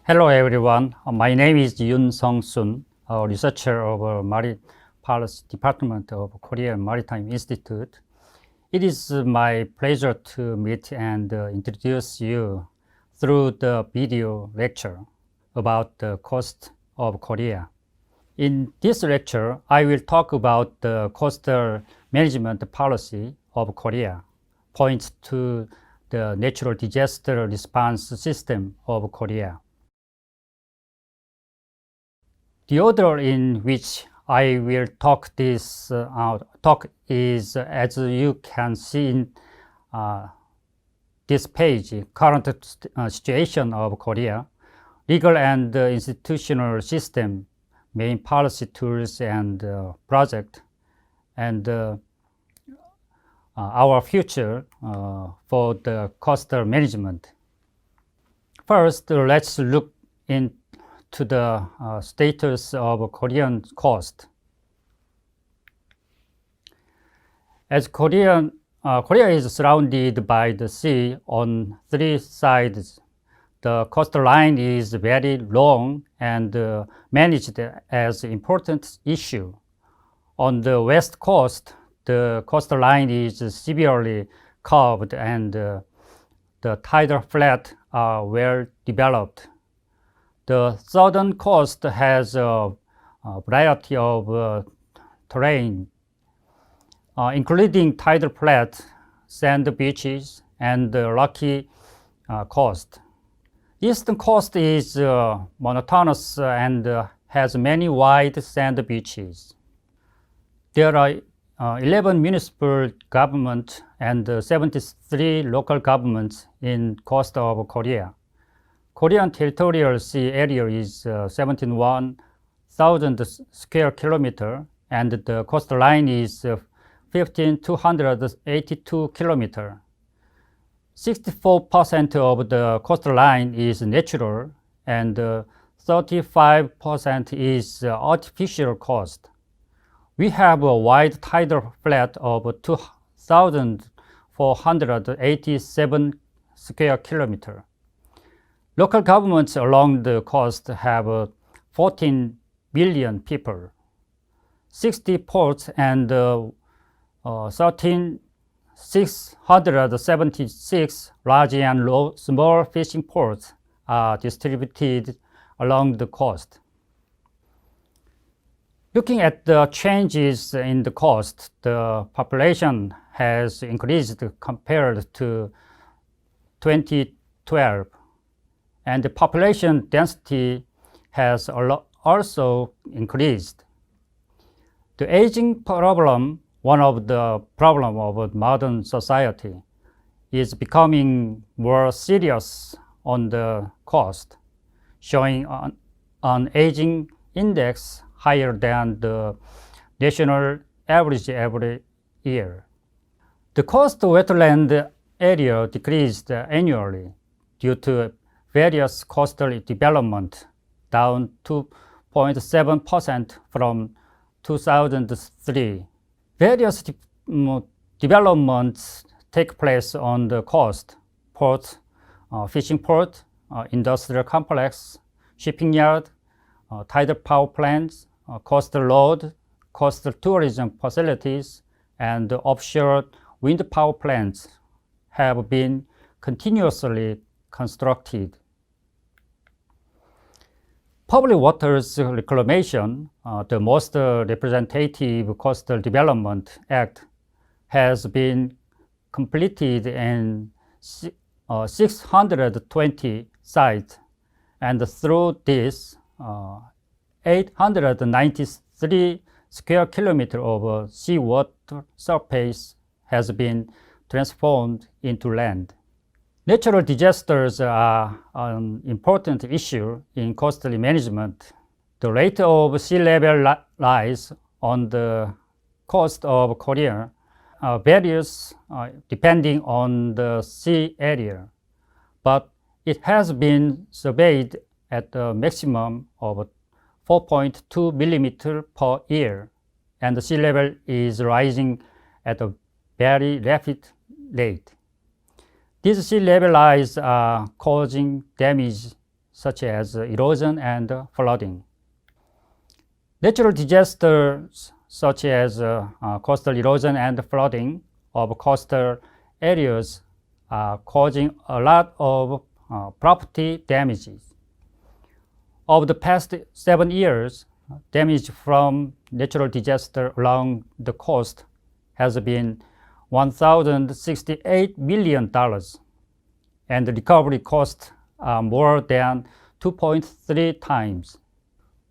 Hello everyone. My name is Yoon Sung-sun, a researcher of Marine Policy Department of Korean Maritime Institute. It is my pleasure to meet and introduce you through the video lecture about the coast of Korea. In this lecture, I will talk about the coastal management policy of Korea, points to the natural disaster response system of Korea. The order in which I will talk this talk is, as you can see in this page, current situation of Korea, legal and institutional system, main policy tools and project, and our future for the coastal management. First, let's look into the status of Korean coast. As Korea is surrounded by the sea on three sides, the coastline is very long and managed as an important issue. On the west coast, the coastline is severely curved and the tidal flats are well developed. The southern coast has a variety of terrain, including tidal flats, sand beaches, and rocky coast. Eastern coast is monotonous and has many wide sand beaches. There are 11 municipal governments and 73 local governments in coast of Korea. Korean territorial sea area is 71,000 square kilometer, and the coastline is 15,282 kilometer. 64% of the coastline is natural, and 35% is artificial coast. We have a wide tidal flat of 2,487 square kilometer. Local governments along the coast have 14 million people. 60 ports and 13,676 large and small fishing ports are distributed along the coast. Looking at the changes in the coast, the population has increased compared to 2012. And the population density has also increased. The aging problem, one of the problems of modern society, is becoming more serious on the coast, showing an aging index higher than the national average every year. The coast wetland area decreased annually due to various coastal development, down 2.7% from 2003. Various developments take place on the coast: port, fishing port, industrial complex, shipping yard, tidal power plants, coastal road, coastal tourism facilities, and offshore wind power plants have been continuously constructed. Public waters reclamation, the most representative coastal development act, has been completed in 620 sites, and through this, 893 square kilometers of seawater surface has been transformed into land. Natural disasters are an important issue in coastal management. The rate of sea level rise on the coast of Korea varies depending on the sea area, but it has been surveyed at a maximum of 4.2 millimeters per year, and the sea level is rising at a very rapid rate. These sea level rise are causing damage such as erosion and flooding. Natural disasters such as coastal erosion and flooding of coastal areas are causing a lot of property damages. Over the past 7 years, damage from natural disaster along the coast has been $1,068 million, and the recovery costs are more than 2.3 times.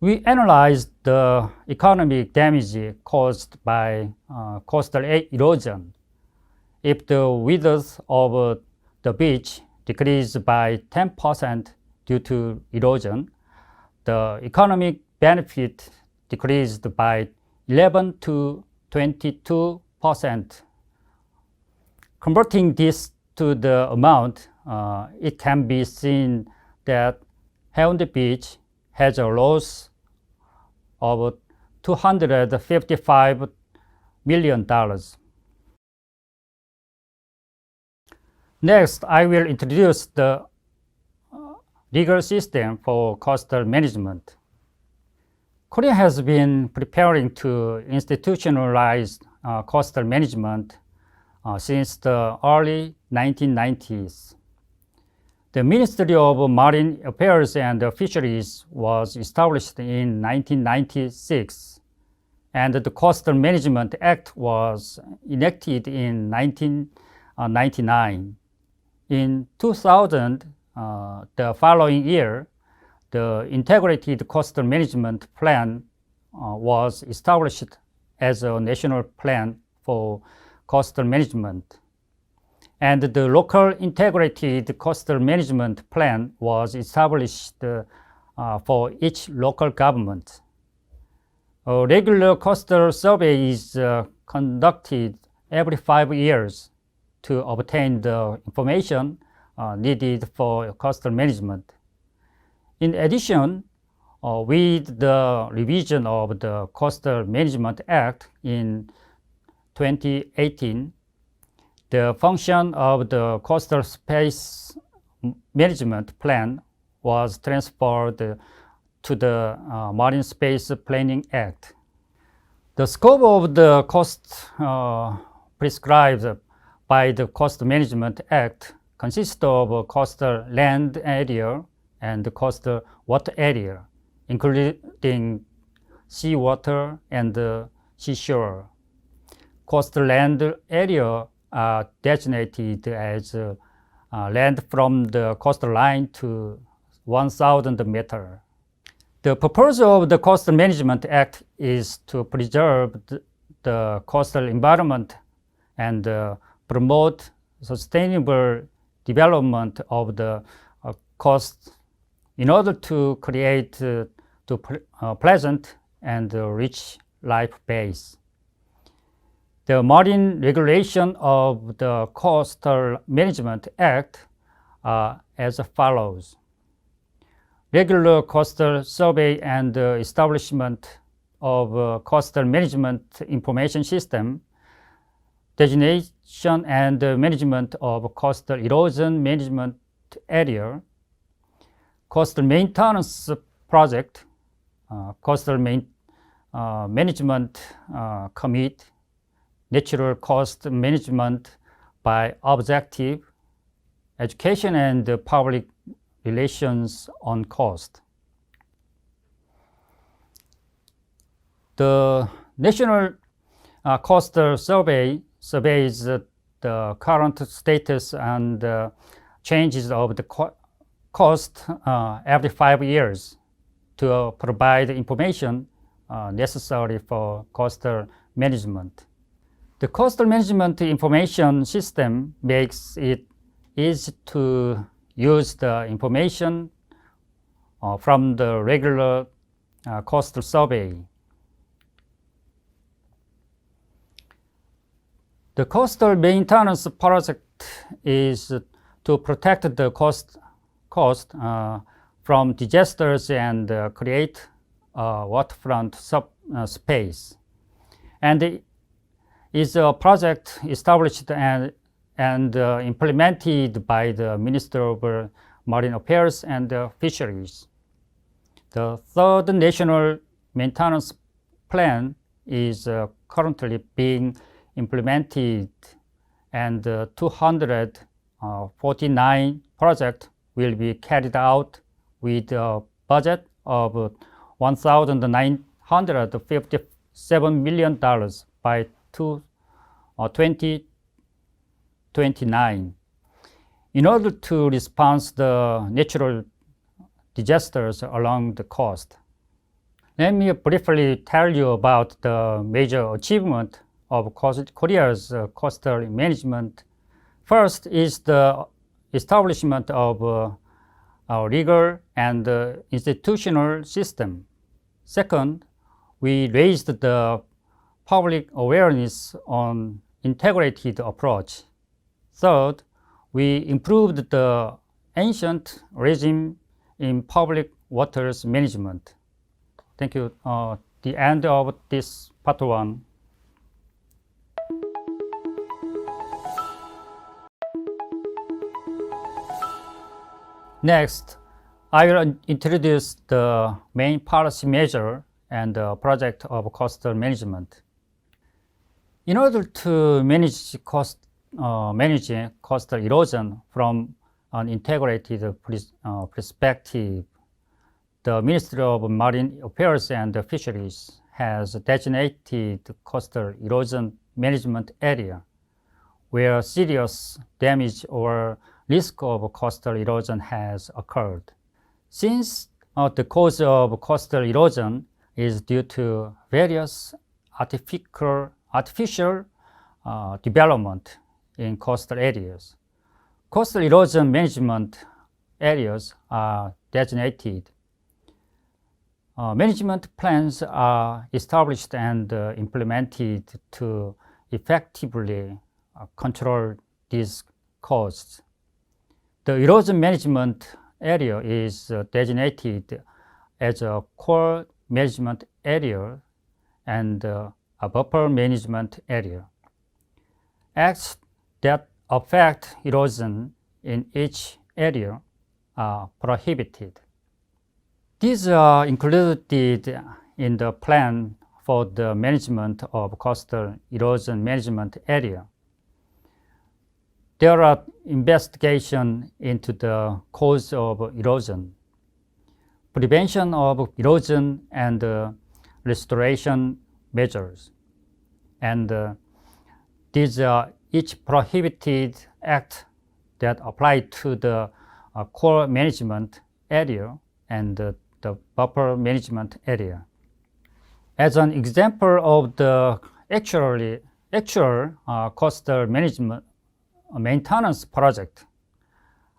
We analyzed the economic damage caused by coastal erosion. If the width of the beach decreased by 10% due to erosion, the economic benefit decreased by 11 to 22%. Converting this to the amount, it can be seen that Haeundae Beach has a loss of $255 million. Next, I will introduce the legal system for coastal management. Korea has been preparing to institutionalize coastal management since the early 1990s. The Ministry of Marine Affairs and Fisheries was established in 1996, and the Coastal Management Act was enacted in 1999. In 2000, the following year, the Integrated Coastal Management Plan was established as a national plan for coastal management. And the local integrated coastal management plan was established for each local government. A regular coastal survey is conducted every 5 years to obtain the information needed for coastal management. In addition, with the revision of the Coastal Management Act in 2018, the function of the Coastal Space Management Plan was transferred to the Marine Space Planning Act. The scope of the coast prescribed by the Coastal Management Act consists of coastal land area and coastal water area, including seawater and seashore. Coastal land area are designated as land from the coastal line to 1,000 meters. The purpose of the Coastal Management Act is to preserve the coastal environment and promote sustainable development of the coast in order to create pleasant and rich life base. The marine regulation of the Coastal Management Act are as follows. Regular coastal survey and establishment of coastal management information system, designation and management of coastal erosion management area, coastal maintenance project, coastal management committee, natural coast management by objective, education and public relations on coast. The National Coastal Survey surveys the current status and changes of the coast every 5 years to provide information necessary for coastal management. The Coastal Management Information System makes it easy to use the information from the regular coastal survey. The coastal maintenance project is to protect the coast from disasters and create waterfront space. And is a project established and implemented by the Minister of Marine Affairs and Fisheries. The third national maintenance plan is currently being implemented, and 249 projects will be carried out with a budget of $1,957 million by 2029. In order to respond to the natural disasters along the coast, let me briefly tell you about the major achievement of Korea's coastal management. First is the establishment of a legal and institutional system. Second, we raised the public awareness on integrated approach. Third, we improved the ancient regime in public waters management. Thank you. The end of this part 1. Next, I will introduce the main policy measure and the project of coastal management. In order to manage coastal erosion from an integrated perspective, the Ministry of Marine Affairs and Fisheries has designated coastal erosion management area where serious damage or risk of coastal erosion has occurred. Since the cause of coastal erosion is due to various artificial development in coastal areas, coastal erosion management areas are designated. Management plans are established and implemented to effectively control these costs. The erosion management area is designated as a core management area and a buffer management area. Acts that affect erosion in each area are prohibited. These are included in the plan for the management of coastal erosion management area. There are investigations into the cause of erosion, prevention of erosion and restoration measures. And these are each prohibited act that apply to the core management area and the buffer management area. As an example of the actual coastal management maintenance project,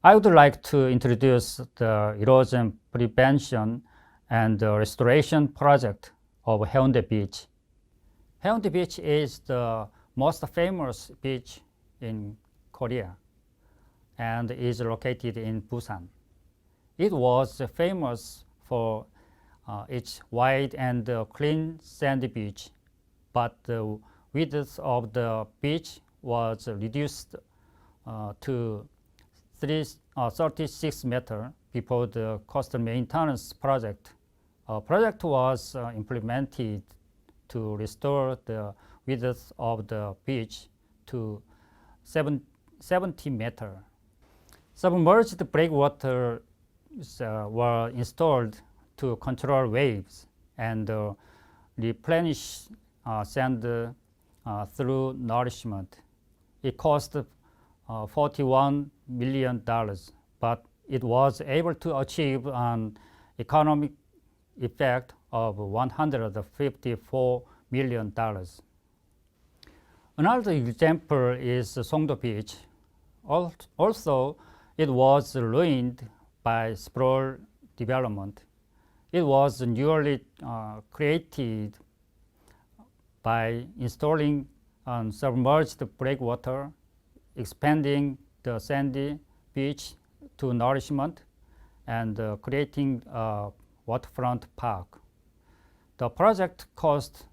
I would like to introduce the erosion prevention and restoration project of Haeundae Beach. Haeundae Beach is the most famous beach in Korea and is located in Busan. It was famous for its wide and clean sandy beach, but the width of the beach was reduced to 36 meters before the coastal maintenance project. A project was implemented to restore the width of the beach to 70 meters. Submerged breakwaters were installed to control waves and replenish sand through nourishment. It cost $41 million, but it was able to achieve an economic effect of $154 million. Another example is Songdo Beach. Also, it was ruined by sprawl development. It was newly created by installing submerged breakwater, expanding the sandy beach to nourishment, and creating a waterfront park. The project cost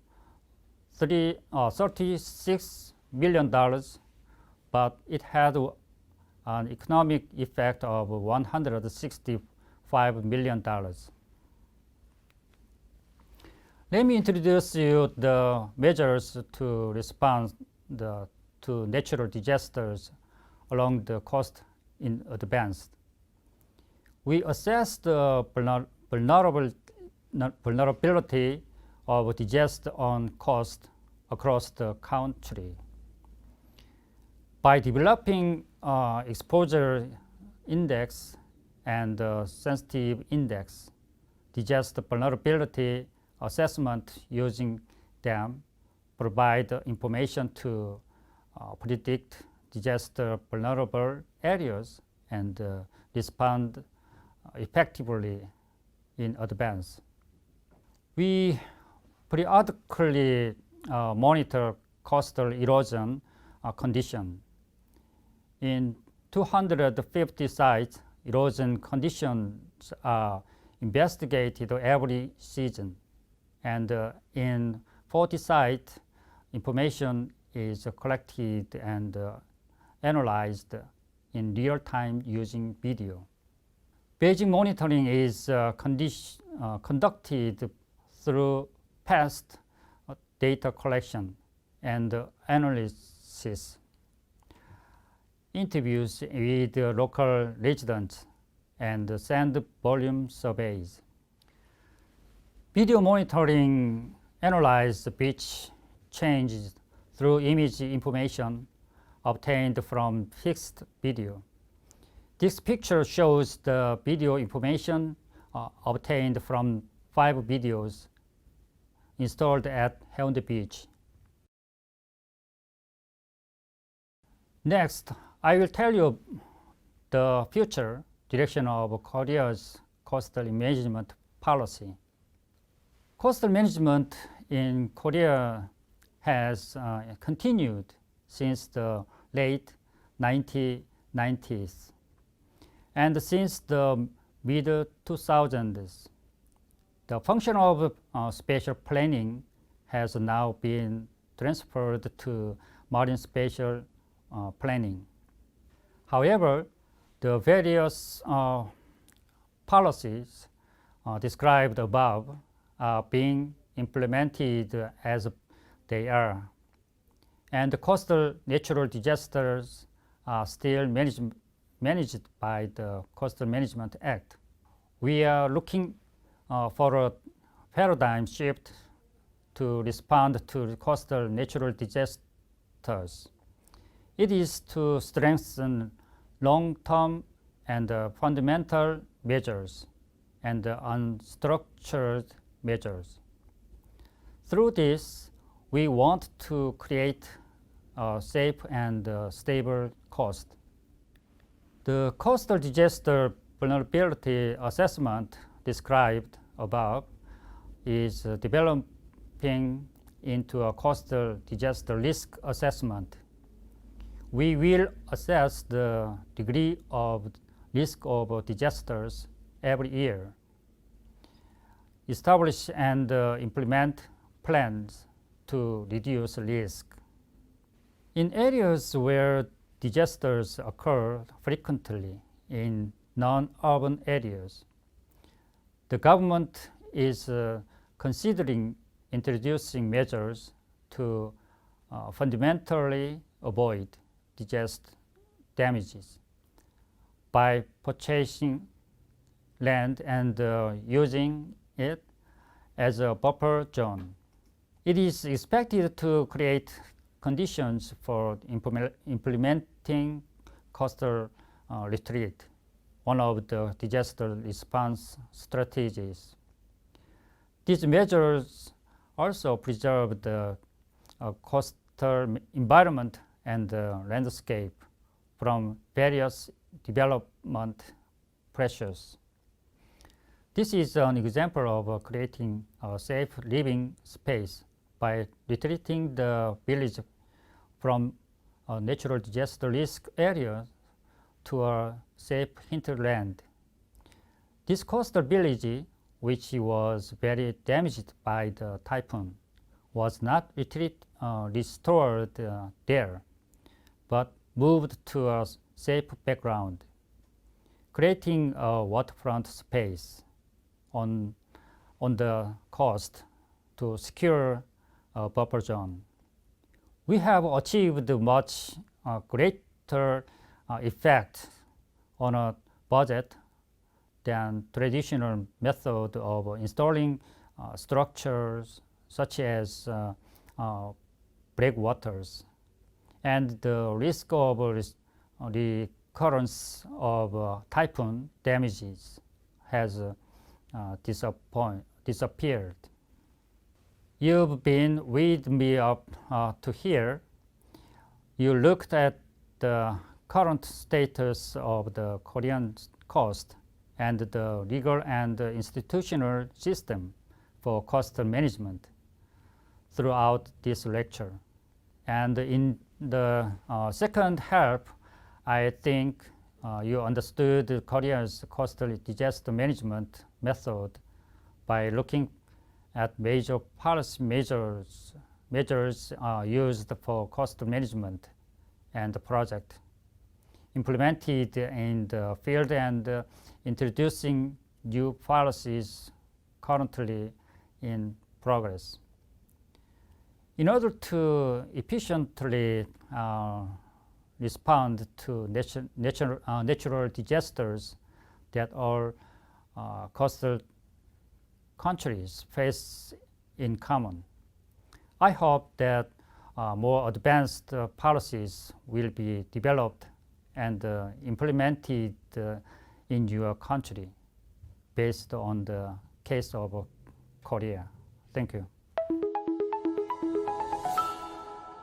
$36 million, but it had an economic effect of $165 million. Let me introduce you the measures to respond to natural disasters along the coast in advance. We assess the vulnerability of disaster on coast across the country. By developing exposure index and sensitive index, disaster vulnerability assessment using them provide information to predict disaster vulnerable areas and respond effectively in advance. We periodically monitor coastal erosion condition. In 250 sites, erosion conditions are investigated every season. And in 40 sites, information is collected and analyzed in real time using video. Beijing monitoring is conducted through past data collection and analysis, interviews with local residents, and sand volume surveys. Video monitoring analyzes beach changes through image information obtained from fixed video. This picture shows the video information obtained from 5 videos installed at Haeundae Beach. Next, I will tell you the future direction of Korea's coastal management policy. Coastal management in Korea has continued since the late 1990s. And since the mid-2000s, the function of spatial planning has now been transferred to marine spatial planning. However, the various policies described above are being implemented as they are, and the coastal natural disasters are still managed by the Coastal Management Act. We are looking for a paradigm shift to respond to coastal natural disasters. It is to strengthen long-term and fundamental measures and unstructured measures. Through this, we want to create a safe and stable coast. The coastal disaster vulnerability assessment described above is developing into a coastal disaster risk assessment. We will assess the degree of risk of disasters every year, establish and implement plans to reduce risk. In areas where disasters occur frequently in non-urban areas, the government is considering introducing measures to fundamentally avoid disaster damages by purchasing land and using it as a buffer zone. It is expected to create conditions for implementing coastal retreat, one of the disaster response strategies. These measures also preserve the coastal environment and landscape from various development pressures. This is an example of creating a safe living space by retreating the village from a natural disaster risk area to a safe hinterland. This coastal village, which was very damaged by the typhoon, was not restored there, but moved to a safe background, creating a waterfront space on the coast to secure a buffer zone. We have achieved much greater effect on a budget than traditional method of installing structures such as breakwaters, and the risk of recurrence of typhoon damages has disappeared. You've been with me up to here. You looked at the current status of the Korean coast and the legal and institutional system for coastal management throughout this lecture. And in the second half, I think you understood Korea's coastal disaster management method by looking at major policy measures used for coastal management and the project implemented in the field and introducing new policies currently in progress. In order to efficiently respond to natural disasters that all coastal countries face in common, I hope that more advanced policies will be developed and implemented in your country based on the case of Korea. Thank you.